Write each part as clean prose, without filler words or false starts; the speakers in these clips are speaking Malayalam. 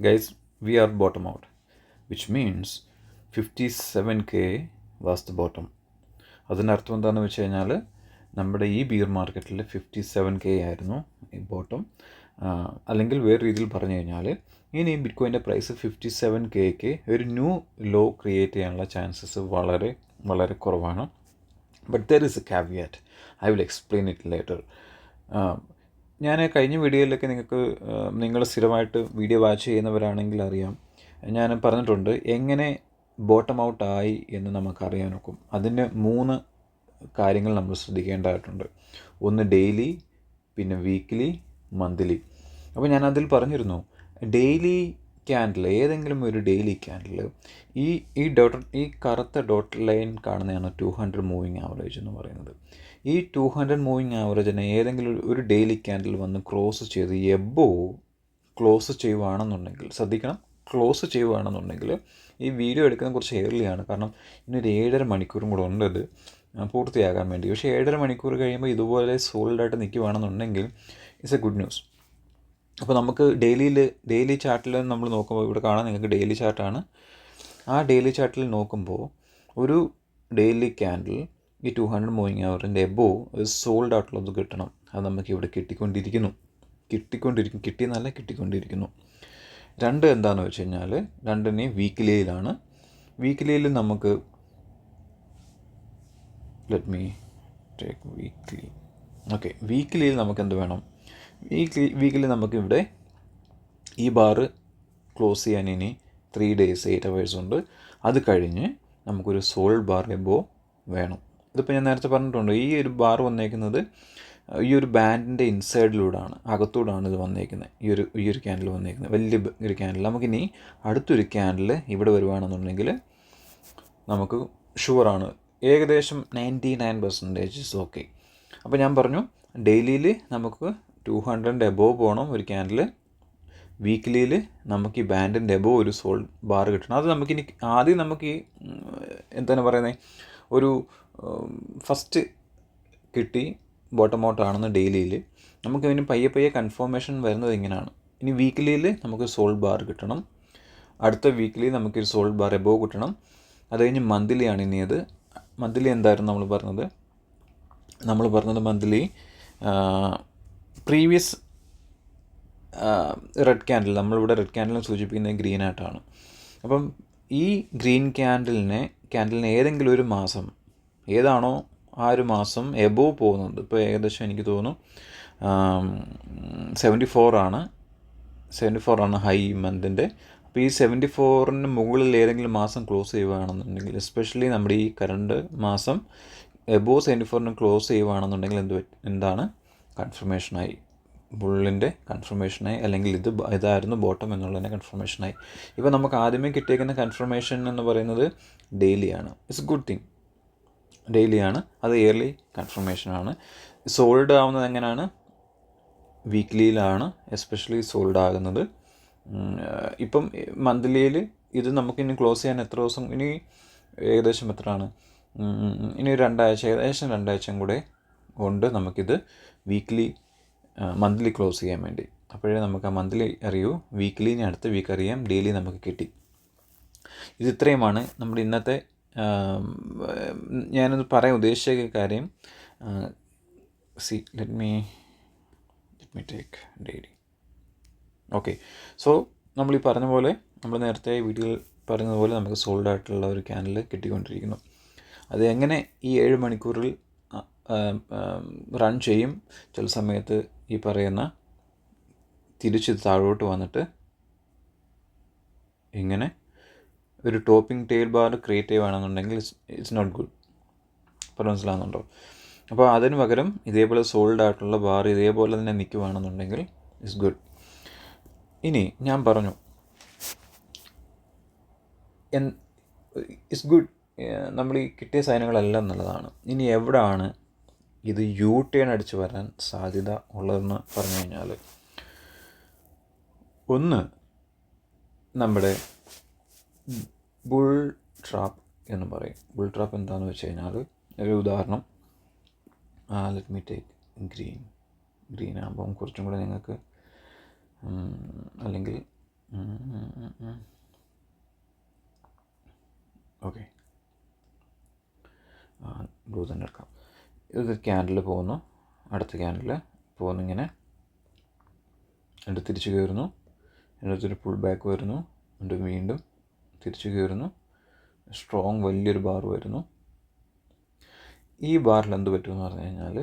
Guys, we are bottom out, which means 57K was the bottom. അതിനർത്ഥം എന്താണെന്ന് വെച്ച് കഴിഞ്ഞാൽ നമ്മുടെ ഈ ബിയർ മാർക്കറ്റിൽ 57K ആയിരുന്നു ഈ ബോട്ടം. അല്ലെങ്കിൽ വേറെ രീതിയിൽ പറഞ്ഞു കഴിഞ്ഞാൽ ഇനി ബിറ്റ്കോയിൻ്റെ പ്രൈസ് 57Kക്ക് ഒരു ന്യൂ ലോ ക്രിയേറ്റ് ചെയ്യാനുള്ള ചാൻസസ് വളരെ വളരെ കുറവാണ്. But there is a caveat. I will explain it later. ഞാൻ കഴിഞ്ഞ വീഡിയോയിലൊക്കെ നിങ്ങൾ സ്ഥിരമായിട്ട് വീഡിയോ വാച്ച് ചെയ്യുന്നവരാണെങ്കിൽ അറിയാം, ഞാൻ പറഞ്ഞിട്ടുണ്ട് എങ്ങനെ ബോട്ടം ഔട്ട് ആയി എന്ന് നമുക്കറിയാനൊക്കും. അതിന് 3 കാര്യങ്ങൾ നമ്മൾ ശ്രദ്ധിക്കേണ്ടതായിട്ടുണ്ട്. ഒന്ന് ഡെയിലി, പിന്നെ വീക്ക്ലി, മന്ത്ലി. അപ്പോൾ ഞാനതിൽ പറഞ്ഞിരുന്നു, ഡെയിലി ക്യാൻഡിൽ, ഏതെങ്കിലും ഒരു ഡെയിലി ക്യാൻഡിൽ ഈ കറുത്ത ഡോട്ട് ലൈൻ കാണുന്നതാണ് 200 മൂവിങ് ആവറേജ് എന്ന് പറയുന്നത്. ഈ 200 മൂവിങ് ആവറേജിനെ ഏതെങ്കിലും ഒരു ഡെയിലി ക്യാൻഡിൽ വന്ന് ക്ലോസ് ചെയ്ത് ക്ലോസ് ചെയ്യുകയാണെന്നുണ്ടെങ്കിൽ, ശ്രദ്ധിക്കണം, ക്ലോസ് ചെയ്യുകയാണെന്നുണ്ടെങ്കിൽ, ഈ വീഡിയോ എടുക്കുന്നത് കുറച്ച് ഏർലിയാണ്, കാരണം ഇന്നൊരു 7.5 മണിക്കൂറും കൂടെ ഉണ്ട് ഇത് പൂർത്തിയാകാൻ വേണ്ടി. പക്ഷേ 7.5 മണിക്കൂർ കഴിയുമ്പോൾ ഇതുപോലെ സോൾഡായിട്ട് നിൽക്കുകയാണെന്നുണ്ടെങ്കിൽ ഇറ്റ്സ് എ ഗുഡ് ന്യൂസ്. അപ്പോൾ നമുക്ക് ഡെയിലി ചാർട്ടിൽ നമ്മൾ നോക്കുമ്പോൾ ഇവിടെ കാണാൻ നിങ്ങൾക്ക് ഡെയിലി ചാർട്ടാണ്. ആ ഡെയിലി ചാർട്ടിൽ നോക്കുമ്പോൾ ഒരു ഡെയിലി ക്യാൻഡിൽ ഈ 200 മൂവിങ് അവറിൻ്റെ എബോവ് സോൾഡ് ആയിട്ടുള്ളത് കിട്ടണം. അത് നമുക്ക് ഇവിടെ കിട്ടിക്കൊണ്ടിരിക്കുന്നു. കിട്ടിക്കൊണ്ടിരിക്കുന്നു. 2 എന്താണെന്ന് വെച്ച് കഴിഞ്ഞാൽ, 2 വീക്ക്ലിയിലാണ്. വീക്ക്ലിയിൽ നമുക്ക് let me take weekly. Okay, വീക്ക്ലിയിൽ നമുക്ക് എന്ത് വേണം? വീക്കിലി നമുക്കിവിടെ ഈ ബാറ് ക്ലോസ് ചെയ്യാൻ ഇനി 3 days 8 hours ഉണ്ട്. അത് കഴിഞ്ഞ് നമുക്കൊരു സോൾഡ് ബാർ എബോ വേണം. ഇതിപ്പോൾ ഞാൻ നേരത്തെ പറഞ്ഞിട്ടുണ്ട്, ഈ ഒരു ബാർ വന്നേക്കുന്നത് ഈ ഒരു ബാൻഡിൻ്റെ ഇൻസൈഡിലൂടെയാണ്, അകത്തൂടാണ് ഇത് വന്നേക്കുന്നത്. ഈ ഒരു ക്യാൻഡിൽ വന്നേക്കുന്നത്, വലിയ ഒരു ക്യാൻഡിൽ. നമുക്കിനി അടുത്തൊരു ക്യാൻഡിൽ ഇവിടെ വരുവാണെന്നുണ്ടെങ്കിൽ നമുക്ക് ഷുവറാണ്, ഏകദേശം 99% ഓക്കെ. അപ്പോൾ ഞാൻ പറഞ്ഞു, ഡെയിലിയിൽ നമുക്ക് 200 എബോവ് പോകണം ഒരു ക്യാൻഡിൽ. വീക്ക്ലിയിൽ നമുക്ക് ഈ ബാൻഡിൻ്റെ എബോവ് ഒരു സോൾഡ് ബാർ കിട്ടണം. അത് നമുക്കിനി ആദ്യം നമുക്ക് എന്താണ് പറയുന്നത്, ഒരു ഫസ്റ്റ് കിട്ടി ബോട്ടം ഔട്ട് ആണെന്ന് ഡെയിലിയിൽ. നമുക്ക് ഇതിന് പയ്യെ കൺഫർമേഷൻ വരുന്നത് ഇങ്ങനെയാണ്. ഇനി വീക്ക്ലിയിൽ നമുക്ക് സോൾഡ് ബാർ കിട്ടണം, അടുത്ത വീക്ക്ലി നമുക്കൊരു സോൾഡ് ബാർ എബോവ് കിട്ടണം. അത് കഴിഞ്ഞ് മന്ത്ലിയാണ് ഇനി അത്. മന്ത്ലി എന്തായിരുന്നു നമ്മൾ പറഞ്ഞത് മന്ത്ലി പ്രീവിയസ് റെഡ് ക്യാൻഡിൽ, നമ്മളിവിടെ റെഡ് ക്യാൻഡിലിനെ സൂചിപ്പിക്കുന്നത് ഗ്രീൻ ആയിട്ടാണ്. അപ്പം ഈ ഗ്രീൻ ക്യാൻഡിലിനെ ഏതെങ്കിലും ഒരു മാസം, ഏതാണോ ആ ഒരു മാസം എബോവ് പോകുന്നത്, ഇപ്പോൾ ഏകദേശം എനിക്ക് തോന്നുന്നു 74 ആണ് ഹൈ മന്തിൻ്റെ. അപ്പോൾ ഈ 74 മുകളിൽ ഏതെങ്കിലും മാസം ക്ലോസ് ചെയ്യുകയാണെന്നുണ്ടെങ്കിൽ, എസ്പെഷ്യലി നമ്മുടെ ഈ കറണ്ട് മാസം എബോവ് 74 ക്ലോസ് ചെയ്യുകയാണെന്നുണ്ടെങ്കിൽ എന്താണ് കൺഫർമേഷനായി, ബുള്ളിൻ്റെ കൺഫർമേഷനായി, അല്ലെങ്കിൽ ഇതായിരുന്നു ബോട്ടം എന്നുള്ളതിൻ്റെ കൺഫർമേഷനായി. ഇപ്പോൾ നമുക്ക് ആദ്യമേ കിട്ടിയേക്കുന്ന കൺഫർമേഷൻ എന്ന് പറയുന്നത് ഡെയിലിയാണ്. ഇറ്റ്സ് ഗുഡ് തിങ്, ഡെയിലിയാണ്. അത് ഇയർലി കൺഫർമേഷനാണ്. സോൾഡ് ആവുന്നത് എങ്ങനെയാണ്? വീക്ക്ലിയിലാണ് എസ്പെഷ്യലി സോൾഡ് ആകുന്നത്. ഇപ്പം മന്ത്ലിയിൽ ഇത് നമുക്കിനി ക്ലോസ് ചെയ്യാൻ എത്ര ദിവസം, ഇനി ഏകദേശം എത്രയാണ്, ഇനി ഏകദേശം 2 ആഴ്ചയും കൂടെ കൊണ്ട് നമുക്കിത് മന്ത്ലി ക്ലോസ് ചെയ്യാൻ വേണ്ടി. അപ്പോഴേ നമുക്ക് ആ മന്ത്ലി അറിയൂ, വീക്ക്ലിനെ അടുത്ത വീക്ക് അറിയാം, ഡെയിലി നമുക്ക് കിട്ടി. ഇത് ഇത്രയുമാണ് നമ്മുടെ ഇന്നത്തെ ഞാനത് പറയാൻ ഉദ്ദേശിച്ച കാര്യം. Let me take daily. Okay, so നമ്മൾ ഈ പറഞ്ഞ പോലെ, നമ്മൾ നേരത്തെ വീഡിയോയിൽ പറഞ്ഞതുപോലെ നമുക്ക് സോൾഡ് ആയിട്ടുള്ള ഒരു ക്യാൻഡിൽ കിട്ടിക്കൊണ്ടിരിക്കുന്നു. അത് എങ്ങനെ ഈ 7 മണിക്കൂറിൽ റൺ ചെയ്യും? ചില സമയത്ത് ഈ പറയുന്ന തിരിച്ച് താഴോട്ട് വന്നിട്ട് ഇങ്ങനെ ഒരു ടോപ്പിംഗ് ടെയിൽ ബാർ ക്രിയേറ്റ് ചെയ്യുകയാണെന്നുണ്ടെങ്കിൽ ഇറ്റ്സ് നോട്ട് ഗുഡ്. മനസ്സിലാകുന്നുണ്ടോ? അപ്പോൾ അതിന് പകരം ഇതേപോലെ സോൾഡ് ആയിട്ടുള്ള ബാർ ഇതേപോലെ തന്നെ നിൽക്കുകയാണെന്നുണ്ടെങ്കിൽ ഇറ്റ്സ് ഗുഡ്. ഇനി ഞാൻ പറഞ്ഞു ഇറ്റ്സ് ഗുഡ്, നമ്മൾ ഈ കിട്ടിയ സൈനുകളെല്ലാം നല്ലതാണ്. ഇനി എവിടെയാണ് ഇത് ടേൺ അടിച്ച് വരാൻ സാധ്യത ഉള്ളതെന്ന് പറഞ്ഞു കഴിഞ്ഞാൽ, ഒന്ന് നമ്മുടെ ബുൾ ട്രാപ്പ് എന്ന് പറയും. ബുൾ ട്രാപ്പ് എന്താണെന്ന് വെച്ച് കഴിഞ്ഞാൽ, ഒരു ഉദാഹരണം, ലെറ്റ് മീ ടേക്ക് ഗ്രീൻ ആകുമ്പം കുറച്ചും കൂടെ നിങ്ങൾക്ക്, അല്ലെങ്കിൽ റൂൾ തന്നെ എടുക്കാം. ഇത് ക്യാൻഡിൽ പോകുന്നു, അടുത്ത ക്യാൻഡിൽ പോകുന്നു, ഇങ്ങനെ എന്നിട്ട് തിരിച്ച് കയറുന്നു, എന്നിട്ടൊരു പുൾ ബാക്ക് വരുന്നു, എന്നിട്ട് വീണ്ടും തിരിച്ച് കയറുന്നു, സ്ട്രോങ് വലിയൊരു ബാർ വരുന്നു. ഈ ബാറിൽ എന്ത് പറ്റുമെന്ന് പറഞ്ഞു കഴിഞ്ഞാൽ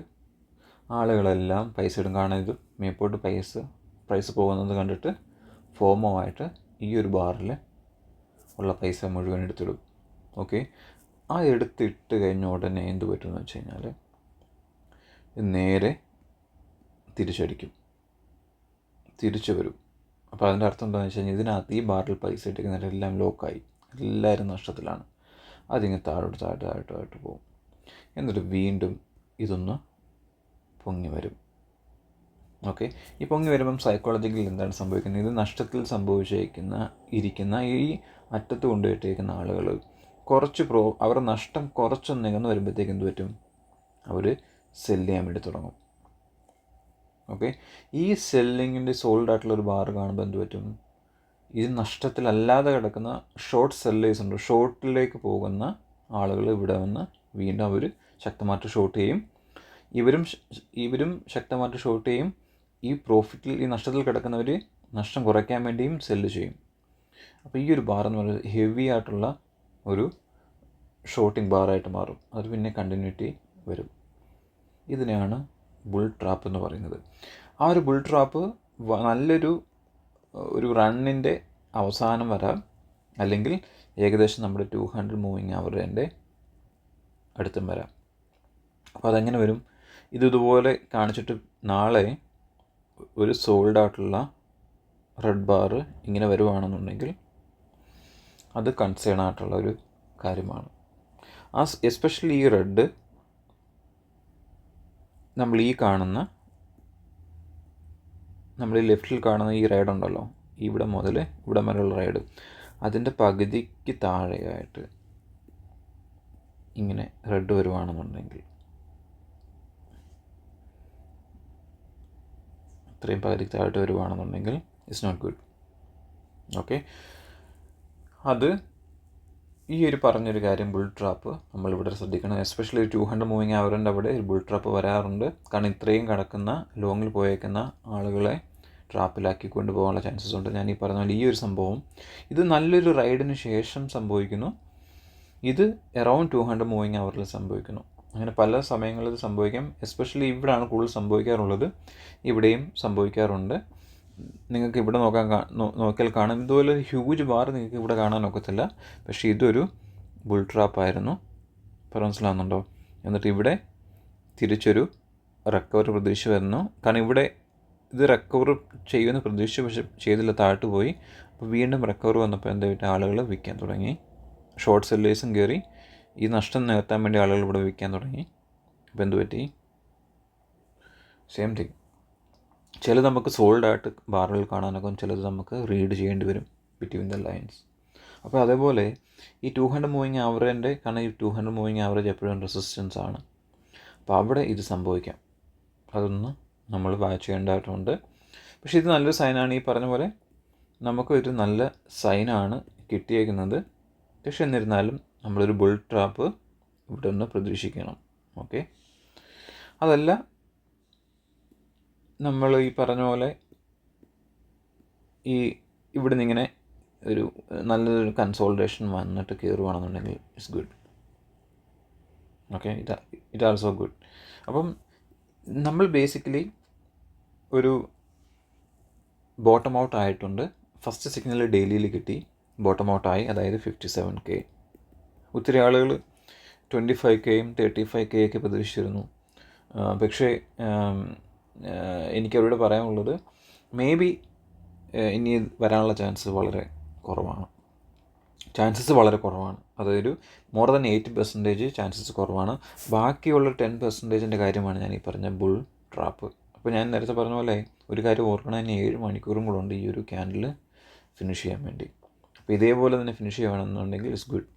ആളുകളെല്ലാം പൈസ ഇടും. കാരണം ഇത് മേപ്പോട്ട് പ്രൈസ് പോകുന്നത് കണ്ടിട്ട് ഫോമോ ആയിട്ട് ഈ ഒരു ബാറിൽ ഉള്ള പൈസ മുഴുവൻ എടുത്തിടും. ഓക്കെ, ആ എടുത്തിട്ട് കഴിഞ്ഞ ഉടനെ എന്ത് പറ്റുമെന്ന് വെച്ച് കഴിഞ്ഞാൽ നേരെ തിരിച്ചടിക്കും, തിരിച്ചു വരും. അപ്പോൾ അതിൻ്റെ അർത്ഥം എന്താണെന്ന് വെച്ച് കഴിഞ്ഞാൽ ഇതിനകത്ത് ഈ ബാറിൽ പൈസ ഇട്ടിരിക്കുന്നവരെല്ലാം ലോക്കായി, എല്ലാവരും നഷ്ടത്തിലാണ്. അതിങ്ങനെ താഴോട്ട് പോകും. എന്നിട്ട് വീണ്ടും ഇതൊന്ന് പൊങ്ങി വരും. ഓക്കെ, ഈ പൊങ്ങി വരുമ്പം സൈക്കോളജിക്കൽ എന്താണ് സംഭവിക്കുന്നത്? ഇത് നഷ്ടത്തിൽ ഇരിക്കുന്ന ഈ അറ്റത്ത് കൊണ്ടുപോയിട്ടേക്കുന്ന ആളുകൾ അവരുടെ നഷ്ടം കുറച്ചൊന്ന് നികന്ന് വരുമ്പോഴത്തേക്ക് എന്ത് പറ്റും? അവർ സെല്ല് ചെയ്യാൻ വേണ്ടി തുടങ്ങും. ഓക്കെ, ഈ സെല്ലിങ്ങിൻ്റെ സോൾഡ് ആയിട്ടുള്ളൊരു ബാർ കാണുമ്പോൾ എന്ത് പറ്റും? ഇത് നഷ്ടത്തിലല്ലാതെ കിടക്കുന്ന ഷോർട്ട് സെല്ലേഴ്സ് ഉണ്ട്, ഷോർട്ടിലേക്ക് പോകുന്ന ആളുകൾ ഇവിടെ വന്ന് വീണ്ടും അവർ ശക്തമായിട്ട് ഷോർട്ട് ചെയ്യും. ഇവരും ശക്തമായിട്ട് ഷോർട്ട് ചെയ്യും. ഈ നഷ്ടത്തിൽ കിടക്കുന്നവർ നഷ്ടം കുറയ്ക്കാൻ വേണ്ടിയും സെല്ല് ചെയ്യും. അപ്പോൾ ഈ ഒരു ബാർ എന്ന് പറയുന്നത് ഹെവി ആയിട്ടുള്ള ഒരു ഷോർട്ടിങ് ബാറായിട്ട് മാറും. അത് പിന്നെ കണ്ടിന്യൂറ്റി വരും. ഇതിനെയാണ് ബുൾ ട്രാപ്പ് എന്ന് പറയുന്നത്. ആ ഒരു ബുൾ ട്രാപ്പ് നല്ലൊരു റണ്ണിൻ്റെ അവസാനം വരാം, അല്ലെങ്കിൽ ഏകദേശം നമ്മുടെ 200 മൂവിങ് ആവറിൻ്റെ അടുത്തും വരാം. അപ്പോൾ അതെങ്ങനെ വരും? ഇതുപോലെ കാണിച്ചിട്ട് നാളെ ഒരു സോൾഡ് ആയിട്ടുള്ള റെഡ് ബാർ ഇങ്ങനെ വരുവാണെന്നുണ്ടെങ്കിൽ അത് കൺസേൺ ആയിട്ടുള്ള ഒരു കാര്യമാണ്. എസ്പെഷ്യലി ഈ റെഡ് നമ്മൾ ഈ ലെഫ്റ്റിൽ കാണുന്ന ഈ റൈഡ് ഉണ്ടല്ലോ, ഇവിടെ മുതൽ ഇവിടെ വരെയുള്ള റൈഡ്, അതിൻ്റെ പകുതിക്ക് താഴെയായിട്ട് ഇങ്ങനെ റെഡ് വരുവാണെന്നുണ്ടെങ്കിൽ, ഇത്രയും പകുതിക്ക് താഴോട്ട് വരുവാണെന്നുണ്ടെങ്കിൽ ഇറ്റ്സ് നോട്ട് ഗുഡ്. ഓക്കെ, അത് ഈ ഒരു പറഞ്ഞൊരു കാര്യം ബുൾ ട്രാപ്പ് നമ്മളിവിടെ ശ്രദ്ധിക്കണം. എസ്പെഷ്യലി 200 മൂവിങ് ആവറിൻ്റെ അവിടെ ഒരു ബുൾ ട്രാപ്പ് വരാറുണ്ട്. കാരണം ഇത്രയും കിടക്കുന്ന ലോങ്ങിൽ പോയേക്കുന്ന ആളുകളെ ട്രാപ്പിലാക്കി കൊണ്ടുപോകാനുള്ള ചാൻസസ് ഉണ്ട്. ഞാൻ ഈ പറഞ്ഞ പോലെ ഈ ഒരു സംഭവം ഇത് നല്ലൊരു റൈഡിന് ശേഷം സംഭവിക്കുന്നു. ഇത് അറൗണ്ട് 200 മൂവിങ് അവറിൽ സംഭവിക്കുന്നു. അങ്ങനെ പല സമയങ്ങളിൽ ഇത് സംഭവിക്കാം. എസ്പെഷ്യലി ഇവിടെയാണ് കൂടുതൽ സംഭവിക്കാറുള്ളത്. ഇവിടെയും സംഭവിക്കാറുണ്ട്. നിങ്ങൾക്ക് ഇവിടെ നോക്കിയാൽ കാണാം, ഇതുപോലെ ഹ്യൂജ് ബാർ നിങ്ങൾക്ക് ഇവിടെ കാണാൻ ഒക്കത്തില്ല. പക്ഷേ ഇതൊരു ബുൾ ട്രാപ്പായിരുന്നു. മനസ്സിലാവുന്നുണ്ടോ? എന്നിട്ട് ഇവിടെ തിരിച്ചൊരു റിക്കവർ പ്രതീക്ഷ വരുന്നു. കാരണം ഇവിടെ ഇത് റിക്കവർ ചെയ്യുമെന്ന് പ്രതീക്ഷിച്ചു, പക്ഷെ ചെയ്തില്ല, താഴ്ത്തു പോയി. അപ്പോൾ വീണ്ടും റിക്കവർ വന്നപ്പോൾ എന്തായിട്ട് ആളുകൾ വിൽക്കാൻ തുടങ്ങി. ഷോർട്ട് സെല്ലേഴ്സും കയറി ഈ നഷ്ടം നികത്താൻ വേണ്ടി ആളുകൾ ഇവിടെ വിൽക്കാൻ തുടങ്ങി. അപ്പോൾ എന്ത് പറ്റി? Same thing. ചിലത് നമുക്ക് സോൾഡായിട്ട് ബാറുകൾ കാണാനൊക്കെ, ചിലത് നമുക്ക് റീഡ് ചെയ്യേണ്ടി വരും ബിറ്റ്വീൻ ദ ലൈൻസ്. അപ്പോൾ അതേപോലെ ഈ 200 മൂവിങ് ആവറേജിൻ്റെ, കാരണം ഈ 200 മൂവിങ് ആവറേജ് എപ്പോഴും റെസിസ്റ്റൻസ് ആണ്. അപ്പോൾ അവിടെ ഇത് സംഭവിക്കാം. അതൊന്ന് നമ്മൾ വാച്ച് ചെയ്യേണ്ടതായിട്ടുണ്ട്. പക്ഷേ ഇത് നല്ലൊരു സൈനാണ്. ഈ പറഞ്ഞ പോലെ നമുക്കൊരു നല്ല സൈനാണ് കിട്ടിയേക്കുന്നത്. പക്ഷെ എന്നിരുന്നാലും നമ്മളൊരു ബുൾ ട്രാപ്പ് ഇവിടെ ഒന്ന് പ്രതീക്ഷിക്കണം. ഓക്കെ, അതല്ല നമ്മൾ ഈ പറഞ്ഞ പോലെ ഇവിടെ നിന്ന് ഇങ്ങനെ ഒരു നല്ലൊരു കൺസോൾട്ടേഷൻ വന്നിട്ട് കയറുകയാണെന്നുണ്ടെങ്കിൽ it's good. Okay, it also good. അപ്പം നമ്മൾ ബേസിക്കലി ഒരു ബോട്ടം ഔട്ട് ആയിട്ടുണ്ട്. ഫസ്റ്റ് സിഗ്നൽ ഡെയിലിയിൽ കിട്ടി, ബോട്ടം ഔട്ടായി, അതായത് 57K. ഒത്തിരി ആളുകൾ 25Kയും 35K ഒക്കെ പ്രതീക്ഷിച്ചിരുന്നു. പക്ഷേ എനിക്കവരോട് പറയാനുള്ളത്, മേ ബി ഇനി വരാനുള്ള ചാൻസസ് വളരെ കുറവാണ്. അതൊരു മോർ ദാൻ 80% ചാൻസസ് കുറവാണ്. ബാക്കിയുള്ള 10%-ൻ്റെ കാര്യമാണ് ഞാൻ ഈ പറഞ്ഞ ബുൾ ട്രാപ്പ്. അപ്പോൾ ഞാൻ നേരത്തെ പറഞ്ഞ പോലെ ഒരു കാര്യം ഓർക്കണം, ഇനി 7 മണിക്കൂറും കൂടെ ഉണ്ട് ഈ ഒരു ക്യാൻഡിൽ ഫിനിഷ് ചെയ്യാൻ വേണ്ടി. അപ്പോൾ ഇതേപോലെ തന്നെ ഫിനിഷ് ചെയ്യണമെന്നുണ്ടെങ്കിൽ it's good.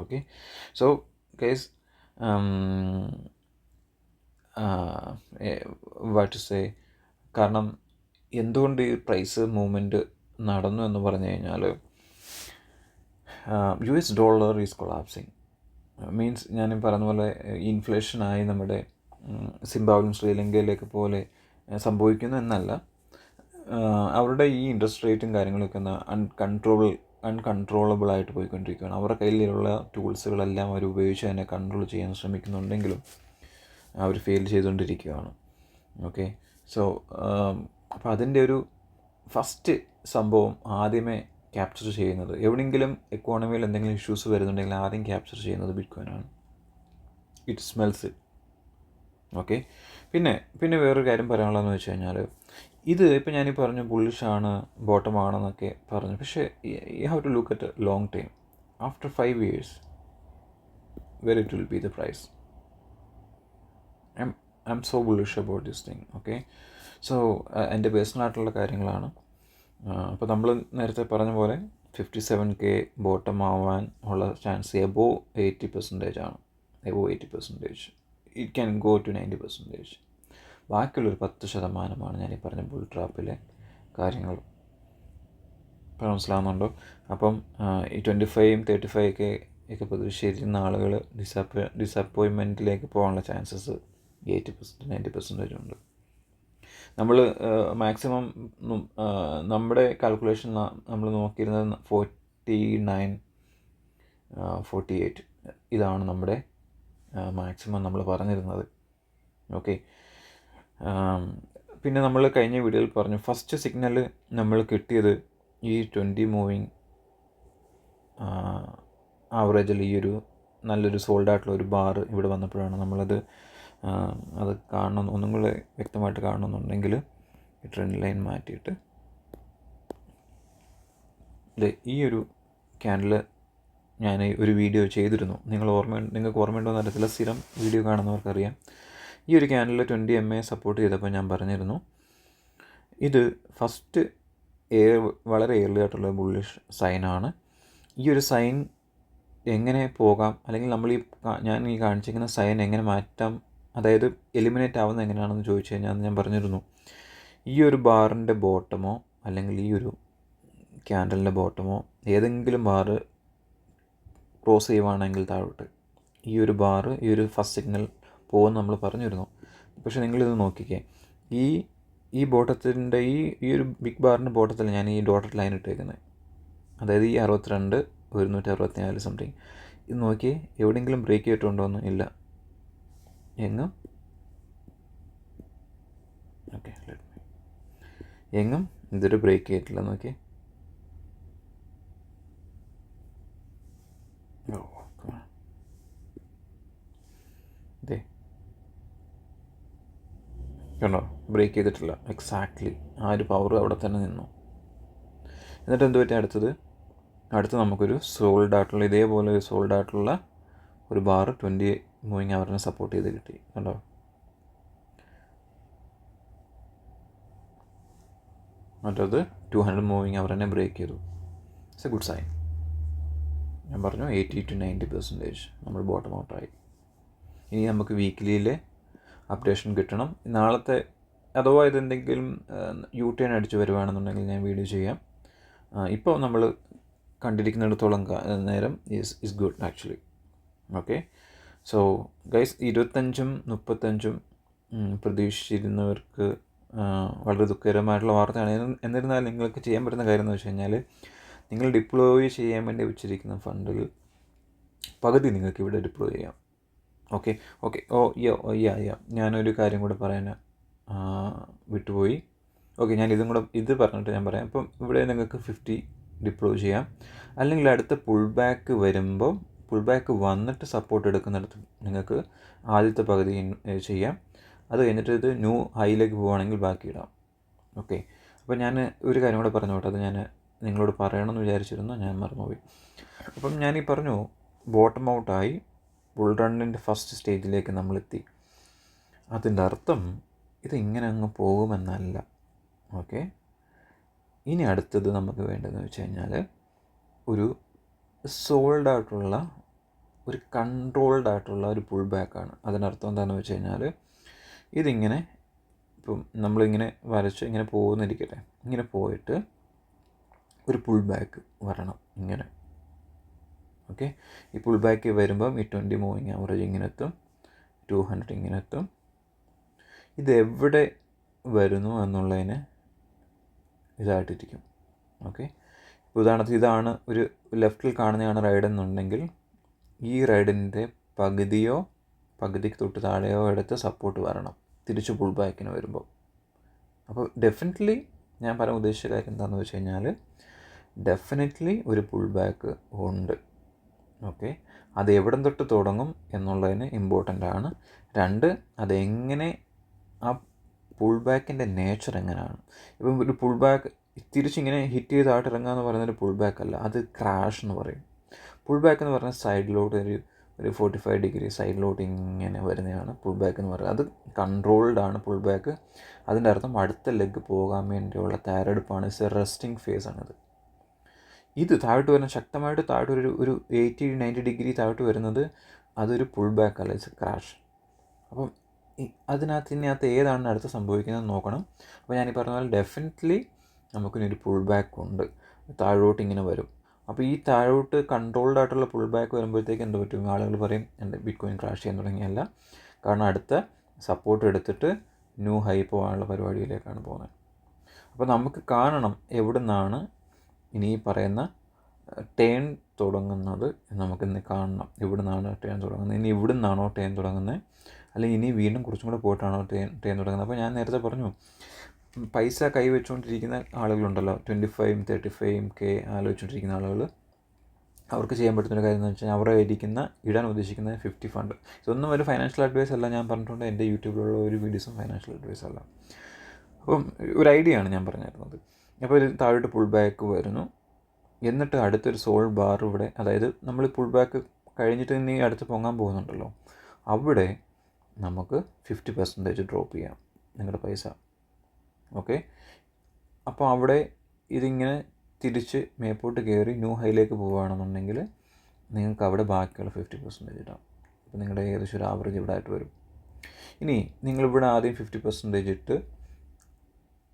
Okay, so guys, what to say, കാരണം എന്തുകൊണ്ട് ഈ പ്രൈസ് മൂവ്മെൻറ്റ് നടന്നു എന്ന് പറഞ്ഞു കഴിഞ്ഞാൽ US dollar is collapsing. Means ഞാൻ പറഞ്ഞ പോലെ ഇൻഫ്ലേഷനായി നമ്മുടെ സിംബാബ്വേയും ശ്രീലങ്കയിലേക്ക് പോലെ സംഭവിക്കുന്നു എന്നല്ല, അവരുടെ ഈ ഇൻട്രസ്റ്റ് റേറ്റും കാര്യങ്ങളൊക്കെ അൺകൺട്രോളബിൾ ആയിട്ട് പോയിക്കൊണ്ടിരിക്കുകയാണ്. അവരുടെ കയ്യിലുള്ള ടൂൾസുകളെല്ലാം അവർ ഉപയോഗിച്ച് അതിനെ കൺട്രോൾ ചെയ്യാൻ ശ്രമിക്കുന്നുണ്ടെങ്കിലും അവർ ഫെയിൽ ചെയ്തുകൊണ്ടിരിക്കുകയാണ്. ഓക്കെ, സോ അപ്പോൾ അതിൻ്റെ ഒരു ഫസ്റ്റ് സംഭവം ആദ്യമേ ക്യാപ്ചർ ചെയ്യുന്നത്, എവിടെയെങ്കിലും എക്കോണമിയിൽ എന്തെങ്കിലും ഇഷ്യൂസ് വരുന്നുണ്ടെങ്കിൽ ആദ്യം ക്യാപ്ചർ ചെയ്യുന്നത് ബിറ്റ്കോയിനാണ്. It smells it. ഓക്കെ, പിന്നെ വേറൊരു കാര്യം പറയാനുള്ളതെന്ന് വെച്ച് കഴിഞ്ഞാൽ, ഇത് ഇപ്പോൾ ഞാനീ പറഞ്ഞു ബുള്ളിഷാണ്, ബോട്ടമാണെന്നൊക്കെ പറഞ്ഞു, പക്ഷേ you have to look at long time. After 5 years where it will be the price. I'm so bullish about this thing. Okay, so എൻ്റെ പേഴ്സണൽ ആയിട്ടുള്ള കാര്യങ്ങളാണ്. അപ്പോൾ നമ്മൾ നേരത്തെ പറഞ്ഞ പോലെ 57K ബോട്ടം ആവാൻ ഉള്ള ചാൻസ് എബോവ് 80% ആണ്. Above 80%. It can go to 90%. ബാക്കിയുള്ളൊരു 10% ഞാനീ പറഞ്ഞ ബുൾ ട്രാപ്പിലെ കാര്യങ്ങൾ. ഇപ്പോൾ മനസ്സിലാവുന്നുണ്ടോ? അപ്പം ഈ 25 35 ഒക്കെ പ്രതീക്ഷിച്ചിരുന്ന ആളുകൾ ഡിസപ്പോയിൻമെൻറ്റിലേക്ക് പോകാനുള്ള ചാൻസസ് 80% 90% ഉണ്ട്. നമ്മൾ മാക്സിമം നമ്മുടെ കാൽക്കുലേഷൻ നമ്മൾ നോക്കിയിരുന്നത് 49 48 ഇതാണ് നമ്മുടെ മാക്സിമം നമ്മൾ പറഞ്ഞിരുന്നത്. ഓക്കെ, പിന്നെ നമ്മൾ കഴിഞ്ഞ വീഡിയോയിൽ പറഞ്ഞു ഫസ്റ്റ് സിഗ്നൽ നമ്മൾ കിട്ടിയത് ഈ 20 മൂവിങ് ആവറേജിൽ ഈ ഒരു നല്ലൊരു സോൾഡ് ആയിട്ടുള്ള ഒരു ബാർ ഇവിടെ വന്നപ്പോഴാണ്. നമ്മളത് അത് കാണണം, ഒന്നും കൂടെ വ്യക്തമായിട്ട് കാണണമെന്നുണ്ടെങ്കിൽ ഈ ട്രെൻഡ് ലൈൻ മാറ്റിയിട്ട് ഈ ഒരു ക്യാൻഡിൽ ഞാൻ ഒരു വീഡിയോ ചെയ്തിരുന്നു. നിങ്ങൾക്ക് ഓർമ്മയുണ്ടോയെന്ന് അറിയത്തില്ല, സ്ഥിരം വീഡിയോ കാണുന്നവർക്കറിയാം. ഈ ഒരു ക്യാൻഡിൽ 20 MA സപ്പോർട്ട് ചെയ്തപ്പോൾ ഞാൻ പറഞ്ഞിരുന്നു ഇത് ഫസ്റ്റ് വളരെ ഏർലി ആയിട്ടുള്ള ബുള്ളിഷ് സൈനാണ്. ഈ ഒരു സൈൻ എങ്ങനെ പോകാം, അല്ലെങ്കിൽ ഞാൻ ഈ കാണിച്ചിരിക്കുന്ന സൈൻ എങ്ങനെ മാറ്റാം, അതായത് എലിമിനേറ്റ് ആവുന്നത് എങ്ങനെയാണെന്ന് ചോദിച്ചു കഴിഞ്ഞാൽ ഞാൻ പറഞ്ഞിരുന്നു ഈ ഒരു ബാറിൻ്റെ ബോട്ടമോ അല്ലെങ്കിൽ ഈ ഒരു ക്യാൻഡലിൻ്റെ ബോട്ടമോ ഏതെങ്കിലും ബാറ് ക്രോസ് ചെയ്യുവാണെങ്കിൽ താഴോട്ട് ഈ ഒരു ബാറ് ഈ ഒരു ഫസ്റ്റ് സിഗ്നൽ പോകുമെന്ന് നമ്മൾ പറഞ്ഞിരുന്നു. പക്ഷേ നിങ്ങളിത് നോക്കിക്കേ, ഈ ബോട്ടത്തിൻ്റെ ഈ ഒരു ബിഗ് ബാറിൻ്റെ ബോട്ടത്തിൽ ഞാൻ ഈ ഡോട്ടഡ് ലൈൻ ഇട്ടേക്കുന്നത്, അതായത് ഈ 62 164 സംതിങ്. ഇത് നോക്കിയേ, എവിടെയെങ്കിലും ബ്രേക്ക് ചെയ്തിട്ടുണ്ടോയെന്ന് ഇല്ല എങ്ങും. ഓക്കെ, എങ്ങും ഇതൊരു ബ്രേക്ക് ചെയ്തിട്ടില്ല. നോക്കിയേ, ഇതേ കണ്ടോ, ബ്രേക്ക് ചെയ്തിട്ടില്ല. എക്സാക്ട്ലി ആ ഒരു പവർ അവിടെ തന്നെ നിന്നു. എന്നിട്ട് എന്ത് പറ്റി, അടുത്ത് നമുക്കൊരു സോൾഡ് ആയിട്ടുള്ള ഇതേപോലെ ഒരു സോൾഡ് ആയിട്ടുള്ള ഒരു ബാർ 20 മൂവിങ് അവറിനെ സപ്പോർട്ട് ചെയ്ത് കിട്ടി. കണ്ടോ, മറ്റത് 200 മൂവിങ് അവറിനെ ബ്രേക്ക് ചെയ്തു. It's a good sign. ഞാൻ പറഞ്ഞു 80 to 90% നമ്മൾ ബോട്ടം ഔട്ടായി. ഇനി നമുക്ക് വീക്ക്ലിയിലെ അപ്ഡേഷൻ കിട്ടണം. നാളത്തെ അഥവാ ഇതെന്തെങ്കിലും U-turn അടിച്ച് വരുവാണെന്നുണ്ടെങ്കിൽ ഞാൻ വീഡിയോ ചെയ്യാം. ഇപ്പോൾ നമ്മൾ കണ്ടിരിക്കുന്നിടത്തോളം നേരം is good actually. Okay, so guys 25ഉം 35ഉം പ്രതീക്ഷിച്ചിരുന്നവർക്ക് വളരെ ദുഃഖകരമായിട്ടുള്ള വാർത്തയാണ്. എന്നിരുന്നാലും നിങ്ങൾക്ക് ചെയ്യാൻ പറ്റുന്ന കാര്യം എന്ന് വെച്ച് കഴിഞ്ഞാൽ, നിങ്ങൾ ഡിപ്ലോയ് ചെയ്യാൻ വേണ്ടി വെച്ചിരിക്കുന്ന ഫണ്ടിൽ പകുതി നിങ്ങൾക്ക് ഇവിടെ ഡിപ്ലോയ് ചെയ്യാം. ഓക്കെ, ഞാനൊരു കാര്യം കൂടെ പറയാൻ വിട്ടുപോയി. ഓക്കെ, ഞാൻ ഇത് പറഞ്ഞിട്ട് ഞാൻ പറയാം. ഇപ്പം ഇവിടെ നിങ്ങൾക്ക് 50 ഡിപ്ലോയ് ചെയ്യാം, അല്ലെങ്കിൽ അടുത്ത പുൾ ബാക്ക് വന്നിട്ട് സപ്പോർട്ട് എടുക്കുന്നിടത്ത് നിങ്ങൾക്ക് ആദ്യത്തെ പകുതി ചെയ്യാം. അത് കഴിഞ്ഞിട്ട് ഇത് ന്യൂ ഹൈയിലേക്ക് പോവുകയാണെങ്കിൽ ബാക്കി ഇടാം. ഓക്കെ, അപ്പോൾ ഞാൻ ഒരു കാര്യം കൂടെ പറഞ്ഞു കേട്ടോ, അത് ഞാൻ നിങ്ങളോട് പറയണമെന്ന് വിചാരിച്ചിരുന്നു, ഞാൻ മറന്നുപോയി. അപ്പം ഞാനീ പറഞ്ഞു ബോട്ടം ഔട്ടായി ബുൾ റണ്ണിൻ്റെ ഫസ്റ്റ് സ്റ്റേജിലേക്ക് നമ്മളെത്തി. അതിൻ്റെ അർത്ഥം ഇത് ഇങ്ങനെ അങ്ങ് പോകുമെന്നല്ല. ഓക്കെ, ഇനി അടുത്തത് നമുക്ക് വേണ്ടതെന്ന് വെച്ച് കഴിഞ്ഞാൽ ഒരു സോൾഡ് ആയിട്ടുള്ള ഒരു കൺട്രോൾഡ് ആയിട്ടുള്ള ഒരു പുൾ ബാക്കാണ്. അതിനർത്ഥം എന്താണെന്ന് വെച്ച് കഴിഞ്ഞാൽ, ഇതിങ്ങനെ ഇപ്പം നമ്മളിങ്ങനെ വരച്ച് ഇങ്ങനെ പോകുന്നിരിക്കട്ടെ, ഇങ്ങനെ പോയിട്ട് ഒരു പുൾ ബാക്ക് വരണം ഇങ്ങനെ. ഓക്കെ, ഈ പുൾ ബാക്ക് വരുമ്പം ഈ 20 മൂവിങ് ആവറേജ് ഇങ്ങനെ എത്തും, 200 ഇങ്ങനെ എത്തും. ഇതെവിടെ വരുന്നു എന്നുള്ളതിന് ഇതായിട്ടിരിക്കും. ഓക്കെ, ഇപ്പോൾ ഉദാഹരണത്തിന് ഇതാണ് ഒരു ലെഫ്റ്റിൽ കാണുന്നതാണ് റൈഡ് എന്നുണ്ടെങ്കിൽ ഈ റൈഡിൻ്റെ പകുതിക്ക് തൊട്ട് താഴെയോ എടുത്ത് സപ്പോർട്ട് വരണം തിരിച്ച് പുൾ ബാക്കിന് വരുമ്പോൾ. അപ്പോൾ ഡെഫിനറ്റ്ലി ഞാൻ പറയാൻ ഉദ്ദേശിച്ച കാര്യം എന്താണെന്ന് വെച്ച് കഴിഞ്ഞാൽ ഡെഫിനറ്റ്ലി ഒരു പുൾ ബാക്ക് ഉണ്ട്. ഓക്കെ, അത് എവിടം തൊട്ട് തുടങ്ങും എന്നുള്ളതിന് ഇമ്പോർട്ടൻ്റ് ആണ്. 2, അതെങ്ങനെ ആ പുൾ ബാക്കിൻ്റെ നേച്ചർ എങ്ങനെയാണ്. ഇപ്പം ഒരു പുൾ ബാക്ക് തിരിച്ചിങ്ങനെ ഹിറ്റ് ചെയ്തായിട്ട് ഇറങ്ങുക എന്ന് പറയുന്നൊരു പുൾ ബാക്ക് അല്ല, അത് ക്രാഷ് എന്ന് പറയും. പുൾ ബാക്ക് എന്ന് പറഞ്ഞാൽ സൈഡിലോട്ട് ഒരു 45 ഡിഗ്രി സൈഡിലോട്ട് ഇങ്ങനെ വരുന്നതാണ് പുൾ ബാക്ക് എന്ന് പറയുന്നത്. അത് കൺട്രോൾഡ് ആണ് പുൾ ബാക്ക്. അതിൻ്റെ അർത്ഥം അടുത്ത ലെഗ് പോകാൻ വേണ്ടിയുള്ള തയ്യാറെടുപ്പാണ്. ഇറ്റ്സ് എ റെസ്റ്റിംഗ് ഫേസ് ആണിത്. ഇത് താഴോട്ട് വരുന്ന ശക്തമായിട്ട് താഴോട്ട് ഒരു 80-90 ഡിഗ്രി താഴോട്ട് വരുന്നത് അതൊരു പുൾ ബാക്ക് അല്ല, ഇറ്റ്സ് എ ക്രാഷ്. അപ്പം ഇതിനകത്ത് ഏതാണ് അടുത്ത് സംഭവിക്കുന്നത് നോക്കണം. അപ്പോൾ ഞാൻ ഈ പറഞ്ഞ പോലെ ഡെഫിനറ്റ്ലി നമുക്കിനൊരു പുൾ ബാക്ക് ഉണ്ട്, താഴോട്ട് ഇങ്ങനെ വരും. അപ്പോൾ ഈ താഴോട്ട് കൺട്രോൾഡ് ആയിട്ടുള്ള പുൾ ബാക്ക് വരുമ്പോഴത്തേക്ക് എന്ത് പറ്റും, ആളുകൾ പറയും എൻ്റെ ബിറ്റ് കോയിൻ ക്രാഷ് ചെയ്യാൻ തുടങ്ങിയല്ല. കാരണം അടുത്ത സപ്പോർട്ട് എടുത്തിട്ട് ന്യൂ ഹൈ പോകാനുള്ള പരിപാടിയിലേക്കാണ് പോകുന്നത്. അപ്പോൾ നമുക്ക് കാണണം എവിടെ നിന്നാണ് ഇനി ഈ പറയുന്ന ടേൺ തുടങ്ങുന്നത്. നമുക്കിന്ന് കാണണം എവിടെ നിന്നാണ് ടേൺ തുടങ്ങുന്നത്. ഇനി ഇവിടെ നിന്നാണോ ടേൺ തുടങ്ങുന്നത്, അല്ലെങ്കിൽ ഇനി വീണ്ടും കുറച്ചും കൂടെ പോയിട്ടാണോ ടേൺ തുടങ്ങുന്നത്. അപ്പോൾ ഞാൻ നേരത്തെ പറഞ്ഞു, പൈസ കൈവച്ചുകൊണ്ടിരിക്കുന്ന ആളുകളുണ്ടല്ലോ, 25,000 35,000 ആലോചിച്ചുകൊണ്ടിരിക്കുന്ന ആളുകൾ, അവർക്ക് ചെയ്യാൻ പറ്റുന്ന കാര്യം എന്ന് വെച്ചാൽ അവരെ ഇടാൻ ഉദ്ദേശിക്കുന്ന 50 ഫണ്ട്. ഇതൊന്നും ഒരു ഫൈനാൻഷ്യൽ അഡ്വൈസ് അല്ല. ഞാൻ പറഞ്ഞിട്ടുണ്ട് എൻ്റെ യൂട്യൂബിലുള്ള ഒരു വീഡിയോസും ഫൈനാൻഷ്യൽ അഡ്വൈസ് അല്ല. അപ്പം ഒരു ഐഡിയ ആണ് ഞാൻ പറഞ്ഞിരുന്നത്. അപ്പോൾ ഒരു താഴോട്ട് പുൾ ബാക്ക് വരുന്നു, എന്നിട്ട് അടുത്തൊരു സോൾ ബാർ ഇവിടെ, അതായത് നമ്മൾ പുൾ ബാക്ക് കഴിഞ്ഞിട്ട് ഇനി അടുത്ത് പൊങ്ങാൻ പോകുന്നുണ്ടല്ലോ, അവിടെ നമുക്ക് 50% ഡ്രോപ്പ് ചെയ്യാം നിങ്ങളുടെ പൈസ. ഓക്കെ, അപ്പോൾ അവിടെ ഇതിങ്ങനെ തിരിച്ച് മേപ്പോട്ട് കയറി ന്യൂ ഹൈയിലേക്ക് പോവുകയാണെന്നുണ്ടെങ്കിൽ നിങ്ങൾക്ക് അവിടെ ബാക്കിയുള്ള 50% ഇടാം. അപ്പോൾ നിങ്ങളുടെ ഏകദേശം ഒരു ആവറേജ് ഇവിടെ ആയിട്ട് വരും. ഇനി നിങ്ങളിവിടെ ആദ്യം 50% ഇട്ട്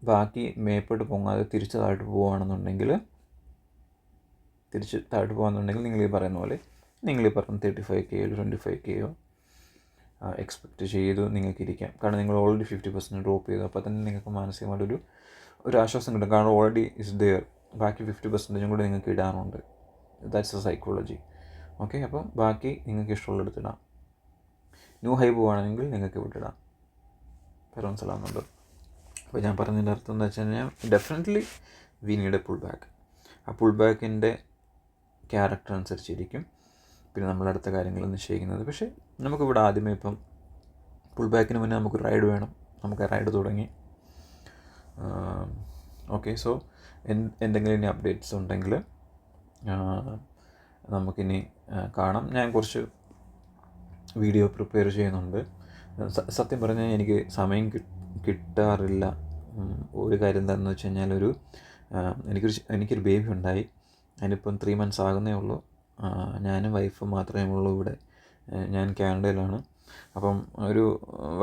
ബാക്കി മേപ്പോട്ട് പൊങ്ങാതെ തിരിച്ച് താഴോട്ട് പോവുകയാണെന്നുണ്ടെങ്കിൽ നിങ്ങൾ ഈ പറയുന്ന പോലെ നിങ്ങൾ ഈ പറഞ്ഞ 35K 25K എക്സ്പെക്റ്റ് ചെയ്തു നിങ്ങൾക്കിരിക്കാം. കാരണം നിങ്ങൾ ഓൾറെഡി 50% ഡ്രോപ്പ് ചെയ്തു. അപ്പോൾ തന്നെ നിങ്ങൾക്ക് മാനസികമായിട്ടൊരു ആശ്വാസം കിട്ടും. കാരണം ഓൾറെഡി ഇസ് ദെയർ, ബാക്കി 50% കൂടെ നിങ്ങൾക്ക് ഇടാനുണ്ട്. That's a psychology. ഓക്കെ, അപ്പം ബാക്കി നിങ്ങൾക്ക് ഇഷ്ടമുള്ളെടുത്തിടാം. ന്യൂ ഹൈ പോവുകയാണെങ്കിൽ നിങ്ങൾക്ക് ഇവിടെ ഇടാം. വേറെ മനസ്സിലാവുന്നുണ്ട്. അപ്പോൾ ഞാൻ പറഞ്ഞതിൻ്റെ അർത്ഥം എന്താ വെച്ച് കഴിഞ്ഞാൽ definitely we need A pull back. ആ പുൾ ബാക്കിൻ്റെ ക്യാരക്ടർ അനുസരിച്ചിരിക്കും പിന്നെ നമ്മളടുത്ത കാര്യങ്ങൾ നിശ്ചയിക്കുന്നത്. പക്ഷേ നമുക്കിവിടെ ആദ്യമേ ഇപ്പം പുൾ ബാക്കിന് മുന്നേ നമുക്ക് റൈഡ് വേണം. നമുക്ക് റൈഡ് തുടങ്ങി. ഓക്കെ, സോ എന്തെങ്കിലും ഇനി അപ്ഡേറ്റ്സ് ഉണ്ടെങ്കിൽ നമുക്കിനി കാണാം. ഞാൻ കുറച്ച് വീഡിയോ പ്രിപ്പയർ ചെയ്യുന്നുണ്ട്. സത്യം പറഞ്ഞാൽ എനിക്ക് സമയം കിട്ടാറില്ല. ഒരു കാര്യം എന്താണെന്ന് വെച്ച് കഴിഞ്ഞാൽ എനിക്കൊരു ബേബി ഉണ്ടായി. അതിനിപ്പം 3 months ആകുന്നേ ഉള്ളൂ. ഞാനും വൈഫും മാത്രമേ ഉള്ളൂ ഇവിടെ. ഞാൻ കാനഡയിലാണ്. അപ്പം ഒരു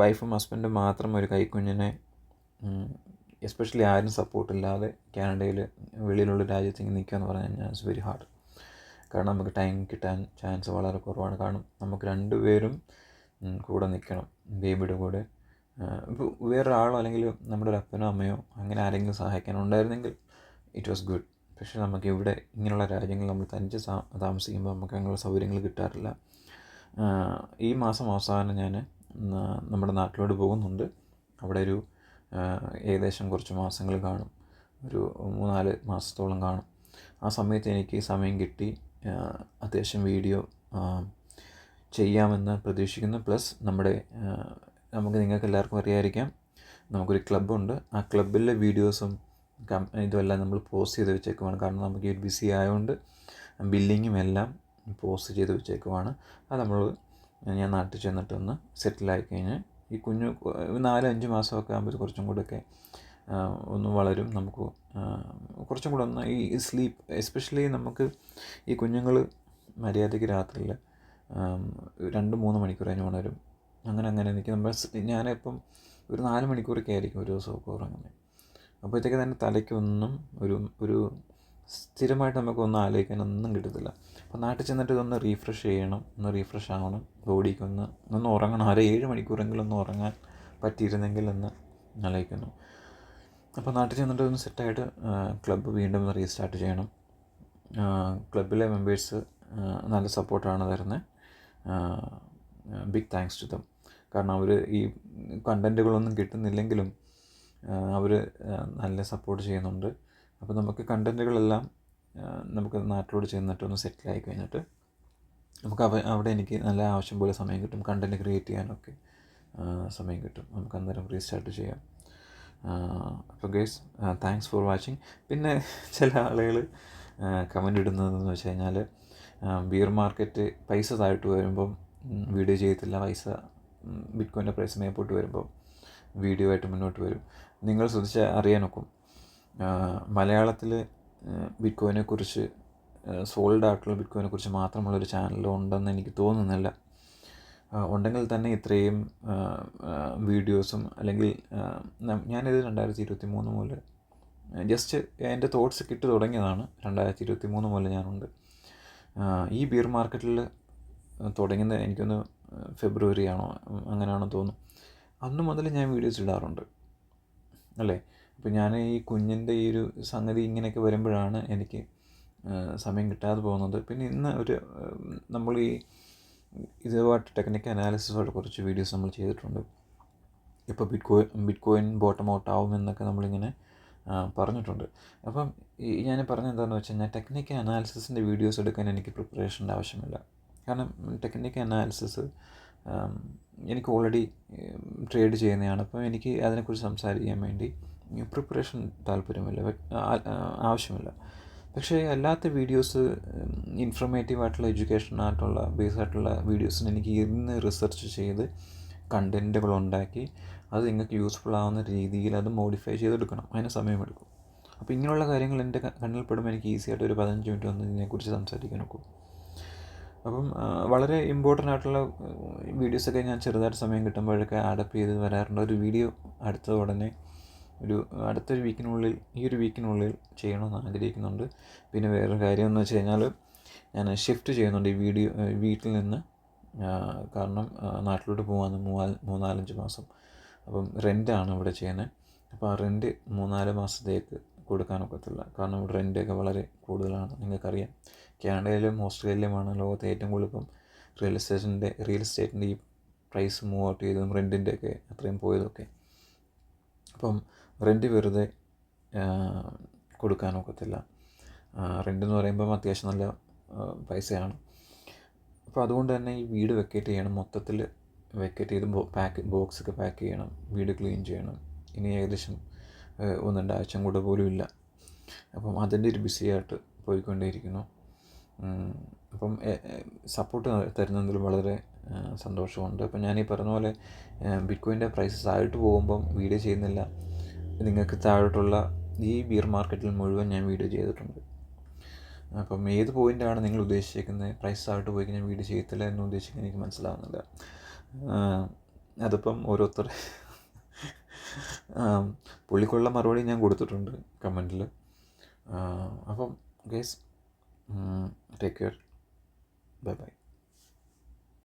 വൈഫും ഹസ്ബൻഡും മാത്രം ഒരു കൈക്കുഞ്ഞിനെ, എസ്പെഷ്യലി ആരും സപ്പോർട്ടില്ലാതെ കാനഡയിൽ വെളിയിലുള്ള രാജ്യത്ത് ഇങ്ങനെ നിൽക്കുക എന്ന് പറഞ്ഞു കഴിഞ്ഞാൽ ഇറ്റ്സ് വെരി ഹാർഡ്. കാരണം നമുക്ക് ടൈം കിട്ടാൻ ചാൻസ് വളരെ കുറവാണ്. കാരണം നമുക്ക് 2 പേരും കൂടെ നിൽക്കണം ബേബിയുടെ കൂടെ. ഇപ്പോൾ വേറൊരാളോ അല്ലെങ്കിൽ നമ്മുടെ ഒരു അപ്പനോ അമ്മയോ അങ്ങനെ ആരെങ്കിലും സഹായിക്കാനുണ്ടായിരുന്നെങ്കിൽ ഇറ്റ് വാസ് ഗുഡ്. പക്ഷേ നമുക്ക് ഇവിടെ ഇങ്ങനെയുള്ള രാജ്യങ്ങളിൽ നമ്മൾ തനിച്ച് താമസിക്കുമ്പോൾ നമുക്ക് അങ്ങനെയുള്ള സൗകര്യങ്ങൾ കിട്ടാറില്ല. ഈ മാസം അവസാനം ഞാൻ നമ്മുടെ നാട്ടിലോട്ട് പോകുന്നുണ്ട്. അവിടെ ഒരു ഏകദേശം കുറച്ച് മാസങ്ങൾ കാണും, ഒരു 3-4 മാസത്തോളം കാണും. ആ സമയത്ത് എനിക്ക് സമയം കിട്ടി അത്യാവശ്യം വീഡിയോ ചെയ്യാമെന്ന് പ്രതീക്ഷിക്കുന്നു. പ്ലസ് നമുക്ക് നിങ്ങൾക്ക് എല്ലാവർക്കും അറിയാമായിരിക്കാം, നമുക്കൊരു ക്ലബ്ബുണ്ട്. ആ ക്ലബ്ബിലെ വീഡിയോസും ഇതുമെല്ലാം നമ്മൾ പോസ്റ്റ് ചെയ്ത് വെച്ചേക്കുവാണ്. കാരണം നമുക്ക് ഈ ബിസി ആയതുകൊണ്ട് ബില്ലിങ്ങും എല്ലാം പോസ്റ്റ് ചെയ്ത് വെച്ചേക്കുവാണ്. അത് ഞാൻ നാട്ടിൽ ചെന്നിട്ടൊന്ന് സെറ്റിലായി കഴിഞ്ഞ് ഈ കുഞ്ഞ് 4-5 മാസമൊക്കെ ആകുമ്പോൾ കുറച്ചും കൂടെയൊക്കെ ഒന്ന് വളരും. നമുക്ക് കുറച്ചും കൂടെ ഒന്ന് ഈ സ്ലീപ്പ്, എസ്പെഷ്യലി നമുക്ക് ഈ കുഞ്ഞുങ്ങൾ മര്യാദയ്ക്ക് രാത്രിയിൽ 2-3 മണിക്കൂർ കഴിഞ്ഞ് ഉണരും. അങ്ങനെ എനിക്ക് ഞാനിപ്പം ഒരു 4 മണിക്കൂറൊക്കെ ആയിരിക്കും ഒരു ദിവസമൊക്കെ ഉറങ്ങുന്നത്. അപ്പോഴത്തേക്ക് തന്നെ തലയ്ക്കൊന്നും ഒരു സ്ഥിരമായിട്ട് നമുക്കൊന്നും ആലോചിക്കാനൊന്നും കിട്ടത്തില്ല. അപ്പോൾ നാട്ടിൽ ചെന്നിട്ട് ഇതൊന്ന് റീഫ്രഷ് ചെയ്യണം, ഒന്ന് റീഫ്രഷ് ആവണം, ബോഡിക്ക് ഒന്ന് ഉറങ്ങണം. 7 മണിക്കൂറെങ്കിലും ഒന്ന് ഉറങ്ങാൻ പറ്റിയിരുന്നെങ്കിൽ എന്ന് ആലോചിക്കുന്നു. അപ്പോൾ നാട്ടിൽ ചെന്നിട്ട് ഒന്ന് സെറ്റായിട്ട് ക്ലബ്ബ് വീണ്ടും റീസ്റ്റാർട്ട് ചെയ്യണം. ക്ലബ്ബിലെ മെമ്പേഴ്സ് നല്ല സപ്പോർട്ടാണ് തരുന്നത്. Big thanks to them. കാരണം അവർ ഈ കണ്ടൻറ്റുകളൊന്നും കിട്ടുന്നില്ലെങ്കിലും അവർ നല്ല സപ്പോർട്ട് ചെയ്യുന്നുണ്ട്. അപ്പോൾ നമുക്ക് കണ്ടൻറ്റുകളെല്ലാം നമുക്ക് നാട്ടിലോട്ട് ചെന്നിട്ടൊന്ന് സെറ്റിലായി കഴിഞ്ഞിട്ട് നമുക്ക് അവിടെ എനിക്ക് നല്ല ആവശ്യം പോലെ സമയം കിട്ടും. കണ്ടൻറ്റ് ക്രിയേറ്റ് ചെയ്യാനൊക്കെ സമയം കിട്ടും. നമുക്ക് അന്നേരം റീസ്റ്റാർട്ട് ചെയ്യാം. അപ്പോൾ ഗൈസ്, താങ്ക്സ് ഫോർ വാച്ചിങ്. പിന്നെ ചില ആളുകൾ കമൻ്റ് ഇടുന്നതെന്ന് വെച്ച് കഴിഞ്ഞാൽ ബിയർ മാർക്കറ്റ് പൈസ താഴ്ത്തു വരുമ്പം വീഡിയോ ചെയ്യത്തില്ല, പൈസ ബിറ്റ്കോയിൻ്റെ പ്രൈസ് മേപ്പോട്ട് വരുമ്പോൾ വീഡിയോ ആയിട്ട് മുന്നോട്ട് വരും. നിങ്ങൾ ശ്രദ്ധിച്ചാൽ അറിയാനൊക്കും, മലയാളത്തിൽ ബിറ്റ്കോയിനെക്കുറിച്ച് സോൾഡ് ആയിട്ടുള്ള ബിറ്റ്കോയിനെക്കുറിച്ച് മാത്രമുള്ളൊരു ചാനൽ ഉണ്ടെന്ന് എനിക്ക് തോന്നുന്നില്ല. ഉണ്ടെങ്കിൽ തന്നെ ഇത്രയും വീഡിയോസും അല്ലെങ്കിൽ ഞാനിത് 2023 മുതൽ ജസ്റ്റ് എൻ്റെ തോട്ട്സ് കിട്ടി തുടങ്ങിയതാണ്. 2023 മുതൽ ഞാനുണ്ട്. ഈ ബിയർ മാർക്കറ്റിൽ തുടങ്ങുന്നത് എനിക്കൊന്ന് ഫെബ്രുവരി ആണോ അങ്ങനെയാണോ തോന്നുന്നു. അന്ന് മുതൽ ഞാൻ വീഡിയോസ് ഇടാറുണ്ട് അല്ലേ. അപ്പോൾ ഞാൻ ഈ കുഞ്ഞിൻ്റെ ഈ ഒരു സംഗതി ഇങ്ങനെയൊക്കെ വരുമ്പോഴാണ് എനിക്ക് സമയം കിട്ടാതെ പോകുന്നത്. പിന്നെ ഇന്ന് നമ്മൾ ഈ ഇതുമായിട്ട് ടെക്നിക്കൽ അനാലിസിസുമായിട്ട് കുറച്ച് വീഡിയോസ് നമ്മൾ ചെയ്തിട്ടുണ്ട്. ഇപ്പോൾ ബിറ്റ്കോയിൻ ബോട്ടം ഔട്ട് ആവുമെന്നൊക്കെ നമ്മളിങ്ങനെ പറഞ്ഞിട്ടുണ്ട്. അപ്പം ഞാൻ പറഞ്ഞത് എന്താണെന്ന് വെച്ച് കഴിഞ്ഞാൽ, ടെക്നിക്കൽ അനാലിസിസിൻ്റെ വീഡിയോസ് എടുക്കാൻ എനിക്ക് പ്രിപ്പറേഷൻ്റെ ആവശ്യമില്ല. കാരണം ടെക്നിക്കൽ അനാലിസിസ് എനിക്ക് ഓൾറെഡി ട്രേഡ് ചെയ്യുന്നതാണ്. അപ്പോൾ എനിക്ക് അതിനെക്കുറിച്ച് സംസാരിക്കാൻ വേണ്ടി പ്രിപ്പറേഷൻ ആവശ്യമില്ല. പക്ഷേ അല്ലാത്ത വീഡിയോസ്, ഇൻഫർമേറ്റീവായിട്ടുള്ള എഡ്യൂക്കേഷനായിട്ടുള്ള ബേസായിട്ടുള്ള വീഡിയോസിന് എനിക്ക് ഇന്ന് റിസർച്ച് ചെയ്ത് കണ്ടൻറ്റുകൾ ഉണ്ടാക്കി അത് നിങ്ങൾക്ക് യൂസ്ഫുൾ ആവുന്ന രീതിയിൽ അത് മോഡിഫൈ ചെയ്തെടുക്കണം. അതിന് സമയമെടുക്കും. അപ്പോൾ ഇങ്ങനെയുള്ള കാര്യങ്ങൾ എൻ്റെ കണ്ണിൽ പെടുമ്പോൾ എനിക്ക് ഈസി ആയിട്ട് ഒരു 15 മിനിറ്റ് വന്ന് ഇതിനെക്കുറിച്ച് സംസാരിക്കാൻ ഒക്കും. അപ്പം വളരെ ഇമ്പോർട്ടൻ്റ് ആയിട്ടുള്ള വീഡിയോസൊക്കെ ഞാൻ ചെറുതായിട്ട് സമയം കിട്ടുമ്പോഴൊക്കെ ആഡപ്പ് ചെയ്ത് വരാറുണ്ട്. ഒരു വീഡിയോ അടുത്തൊരു വീക്കിനുള്ളിൽ ഈ ഒരു വീക്കിനുള്ളിൽ ചെയ്യണമെന്ന് ആഗ്രഹിക്കുന്നുണ്ട്. പിന്നെ വേറൊരു കാര്യം എന്ന് വെച്ച് കഴിഞ്ഞാൽ, ഞാൻ ഷിഫ്റ്റ് ചെയ്യുന്നുണ്ട് ഈ വീട്ടിൽ നിന്ന്. കാരണം നാട്ടിലോട്ട് പോകാൻ 3-4 മാസം. അപ്പം റെൻ്റാണ് ഇവിടെ ചെയ്യുന്നത്. അപ്പോൾ ആ റെൻറ്റ് 3-4 മാസത്തേക്ക് കൊടുക്കാനൊക്കത്തില്ല. കാരണം ഇവിടെ റെൻ്റൊക്കെ വളരെ കൂടുതലാണ്. നിങ്ങൾക്കറിയാം, കാനഡയിലും ഓസ്ട്രേലിയയിലുമാണ് ലോകത്തെ ഏറ്റവും കൂടുതൽ ഇപ്പം റിയൽ എസ്റ്റേറ്റിൻ്റെ ഈ പ്രൈസ് മൂവ് ഔട്ട് ചെയ്തതും റെൻറ്റിൻ്റെയൊക്കെ അത്രയും പോയതൊക്കെ. അപ്പം റെൻറ്റ് വെറുതെ കൊടുക്കാനൊക്കത്തില്ല. റെൻ്റ് പറയുമ്പം അത്യാവശ്യം നല്ല പൈസയാണ്. അപ്പോൾ അതുകൊണ്ട് തന്നെ ഈ വീട് വെക്കേറ്റ് ചെയ്യണം. മൊത്തത്തിൽ വെക്കേറ്റ് ചെയ്ത് ബോക്സൊക്കെ പാക്ക് ചെയ്യണം, വീട് ക്ലീൻ ചെയ്യണം. ഇനി ഏകദേശം 1-2 ആഴ്ച കൂടെ പോലും ഇല്ല. അപ്പം അതിൻ്റെ ഒരു ബിസിയായിട്ട് പോയിക്കൊണ്ടേയിരിക്കുന്നു. അപ്പം സപ്പോർട്ട് തരുന്നതിൽ വളരെ സന്തോഷമുണ്ട്. അപ്പം ഞാനീ പറഞ്ഞ പോലെ ബിറ്റ്കോയിൻ്റെ പ്രൈസസ് ആയിട്ട് പോകുമ്പം വീഡിയോ ചെയ്യുന്നില്ല. നിങ്ങൾക്ക് താഴോട്ടുള്ള ഈ ബിയർ മാർക്കറ്റിൽ മുഴുവൻ ഞാൻ വീഡിയോ ചെയ്തിട്ടുണ്ട്. അപ്പം ഏത് പോയിൻ്റാണ് നിങ്ങൾ ഉദ്ദേശിക്കുന്നത്? പ്രൈസ് ആയിട്ട് പോയി ഞാൻ വീഡിയോ ചെയ്യത്തില്ല എന്ന് ഉദ്ദേശിക്കുന്നത് എനിക്ക് മനസ്സിലാവുന്നില്ല. അതിപ്പം ഓരോരുത്തർ പുള്ളിക്കുള്ള മറുപടി ഞാൻ കൊടുത്തിട്ടുണ്ട് കമൻറ്റിൽ. അപ്പം guys, take care, bye bye.